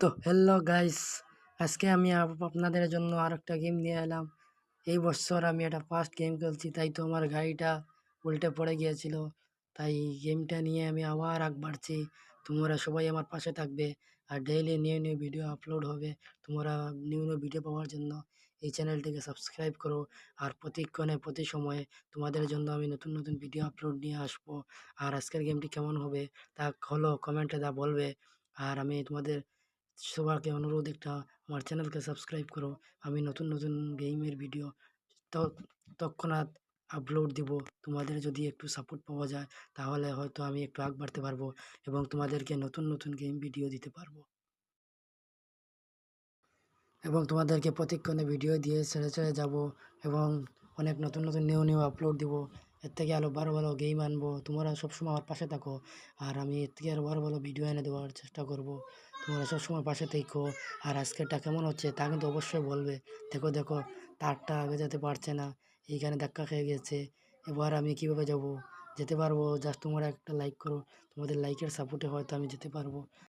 তো hello guys, আজকে আমি আপনাদের জন্য আরেকটা গেম নিয়ে এলাম। এই বছর আমি এটা ফার্স্ট গেম খেলছি, তাই তো আমার গাড়িটা উল্টে পড়ে গিয়েছিল। তাই গেমটা নিয়ে আমি আবার আগ বাড়ছি। তোমরা সবাই আমার পাশে থাকবে আর daily new new video upload হবে। তোমরা নিউ নিউ ভিডিও পাওয়ার জন্য এই চ্যানেলটিকে সাবস্ক্রাইব করো। আর প্রতিক্ষণে প্রতি সময়ে তোমাদের জন্য আমি নতুন নতুন ভিডিও আপলোড নিয়ে আসবো। আর আজকের গেমটি কেমন হবে তা হলো কমেন্টে তা বলবে। আর আমি তোমাদের সবাইকে অনুরোধ একটা আমার চ্যানেলকে সাবস্ক্রাইব করো। আমি নতুন নতুন গেমের ভিডিও তৎক্ষণাৎ আপলোড দিব। তোমাদের যদি একটু সাপোর্ট পাওয়া যায় তাহলে হয়তো আমি একটু আগ বাড়তে পারবো এবং তোমাদেরকে নতুন নতুন গেম ভিডিও দিতে পারবো এবং তোমাদেরকে প্রতিক্ষণে ভিডিও দিয়ে ছেড়ে ছেড়ে যাব এবং অনেক নতুন নতুন নিউ নিউ আপলোড দিব। এর থেকে আরও ভালো ভালো গেম আনবো। তোমরা সবসময় আমার পাশে থাকো আর আমি এর থেকে আরও ভালো ভালো ভিডিও এনে দেওয়ার চেষ্টা করব। তোমরা সবসময় পাশে থেকো। আর আজকেরটা কেমন হচ্ছে তা কিন্তু অবশ্যই বলবে। দেখো দেখো, তারটা আগে যেতে পারছে না, এইখানে ধাক্কা খেয়ে গেছে। এবার আমি কিভাবে যাব? যেতে পারবো, জাস্ট তোমরা একটা লাইক করো। তোমাদের লাইকের সাপোর্টে হয়তো আমি যেতে পারবো।